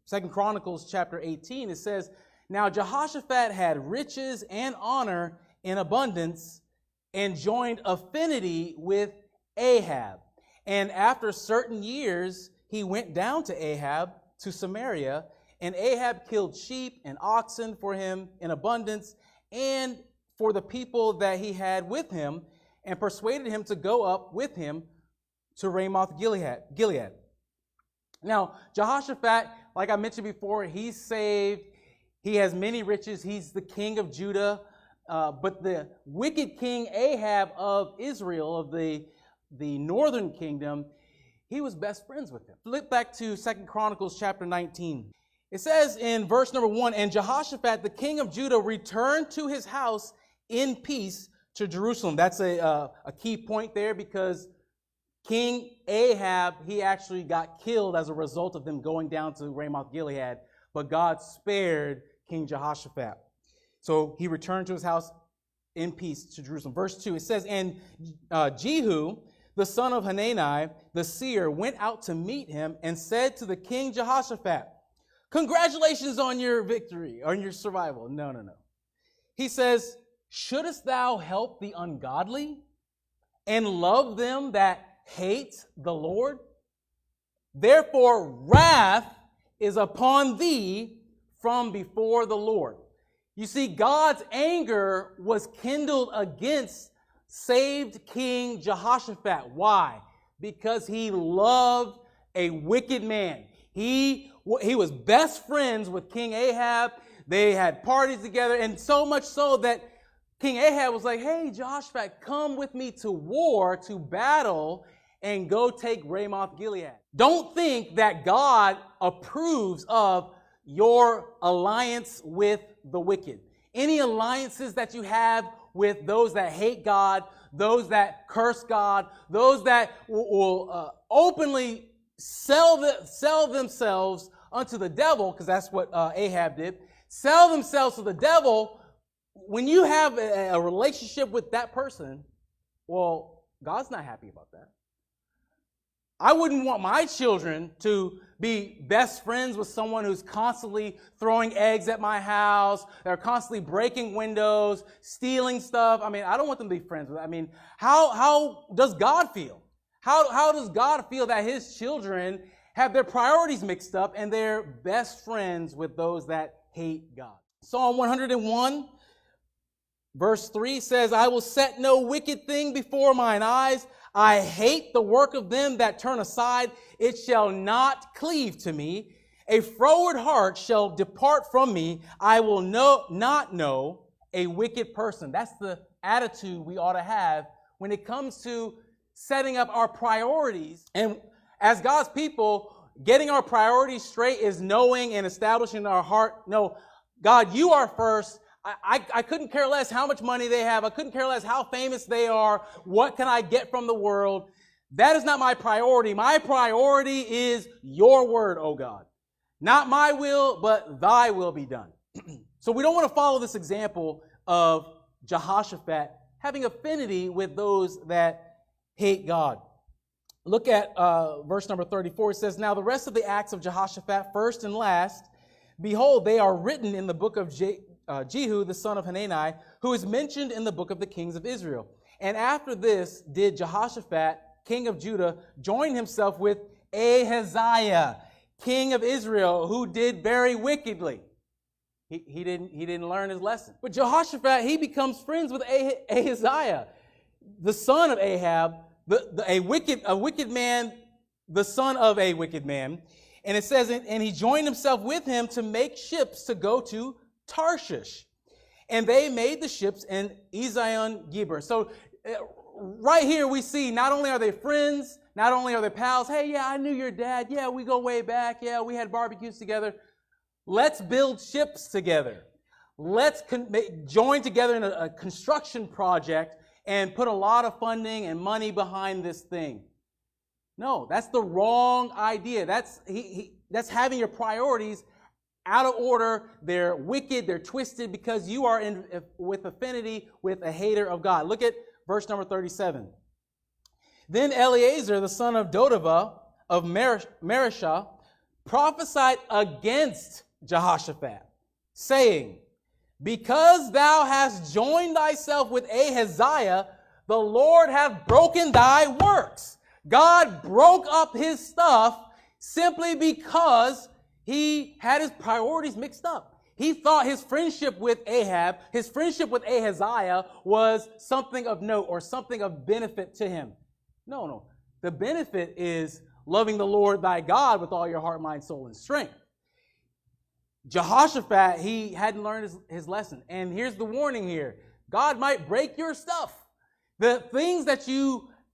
2 Chronicles chapter 18, it says, "Now Jehoshaphat had riches and honor in abundance and joined affinity with Ahab. And after certain years, he went down to Ahab to Samaria, and Ahab killed sheep and oxen for him in abundance and for the people that he had with him, and persuaded him to go up with him to Ramoth Gilead." Now, Jehoshaphat, like I mentioned before, he's saved. He has many riches. He's the king of Judah. But the wicked king Ahab of Israel, of the northern kingdom, he was best friends with him. Flip back to 2 Chronicles chapter 19. It says in verse number 1, "And Jehoshaphat, the king of Judah, returned to his house in peace to Jerusalem." That's a key point there, because King Ahab, he actually got killed as a result of them going down to Ramoth Gilead, but God spared King Jehoshaphat. So he returned to his house in peace to Jerusalem. Verse 2, it says, "And Jehu, the son of Hanani, the seer, went out to meet him and said to the king Jehoshaphat, 'Congratulations on your victory, on your survival.'" No. He says, "Shouldest thou help the ungodly and love them that hate the Lord? Therefore wrath is upon thee from before the Lord." You see, God's anger was kindled against saved King Jehoshaphat. Why? Because he loved a wicked man. He was best friends with King Ahab. They had parties together, and so much so that King Ahab was like, "Hey, Jehoshaphat, come with me to war, to battle, and go take Ramoth Gilead." Don't think that God approves of your alliance with the wicked. Any alliances that you have with those that hate God, those that curse God, those that will openly sell themselves unto the devil, because that's what Ahab did, sell themselves to the devil. When you have a relationship with that person, well, God's not happy about that. I wouldn't want my children to be best friends with someone who's constantly throwing eggs at my house. They're constantly breaking windows, stealing stuff. I mean, I don't want them to be friends with. I mean, how does God feel? How does God feel that his children have their priorities mixed up and they're best friends with those that hate God? Psalm 101, verse 3 says, "I will set no wicked thing before mine eyes. I hate the work of them that turn aside. It shall not cleave to me. A froward heart shall depart from me. I will not know a wicked person." That's the attitude we ought to have when it comes to setting up our priorities. And as God's people, getting our priorities straight is knowing and establishing in our heart, no, God, you are first. I couldn't care less how much money they have. I couldn't care less how famous they are. What can I get from the world? That is not my priority. My priority is your word, oh God. Not my will, but thy will be done. So we don't want to follow this example of Jehoshaphat having affinity with those that hate God. Look at verse number 34. It says, "Now the rest of the acts of Jehoshaphat, first and last, behold, they are written in the book of Jehu, the son of Hanani, who is mentioned in the book of the kings of Israel. And after this did Jehoshaphat, king of Judah, join himself with Ahaziah, king of Israel, who did very wickedly." He didn't learn his lesson. But Jehoshaphat, he becomes friends with Ahaziah, the son of Ahab, a wicked man, the son of a wicked man. And it says, "And he joined himself with him to make ships to go to Tarshish. And they made the ships in Ezion-Geber." So right here we see not only are they friends, not only are they pals. Hey, yeah, I knew your dad. Yeah, we go way back. Yeah, we had barbecues together. Let's build ships together. Let's join together in a construction project and put a lot of funding and money behind this thing. No, that's the wrong idea. That's having your priorities out of order. They're wicked, they're twisted, because you are with affinity with a hater of God. Look at verse number 37. "Then Eleazar, the son of Dodavah of Marishah, prophesied against Jehoshaphat, saying, because thou hast joined thyself with Ahaziah, the Lord hath broken thy works. God broke up his stuff simply because he had his priorities mixed up. He thought his friendship with Ahab, his friendship with Ahaziah was something of note or something of benefit to him. No. The benefit is loving the Lord thy God with all your heart, mind, soul, and strength. Jehoshaphat, he hadn't learned his lesson. And here's the warning here. God might break your stuff. The things that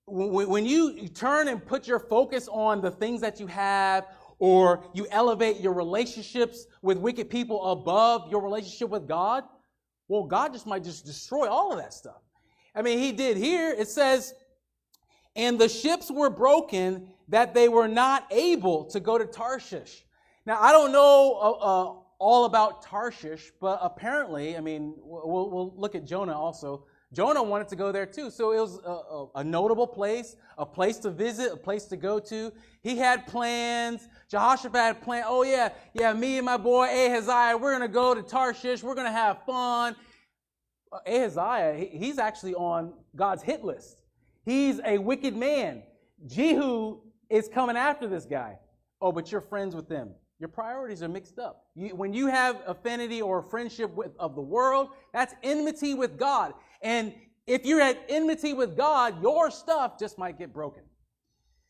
when you turn and put your focus on the things that you have, or you elevate your relationships with wicked people above your relationship with God, well, God might destroy all of that stuff. I mean, he did here. It says, and the ships were broken that they were not able to go to Tarshish. Now, I don't know all about Tarshish, but apparently, I mean, we'll look at Jonah also. Jonah wanted to go there too, so it was a notable place, a place to visit, a place to go to. He had plans. Jehoshaphat had plans. Oh yeah, me and my boy Ahaziah, we're going to go to Tarshish. We're going to have fun. Ahaziah, he's actually on God's hit list. He's a wicked man. Jehu is coming after this guy. Oh, but you're friends with them. Your priorities are mixed up. When you have affinity or friendship of the world, that's enmity with God. And if you're at enmity with God, your stuff just might get broken.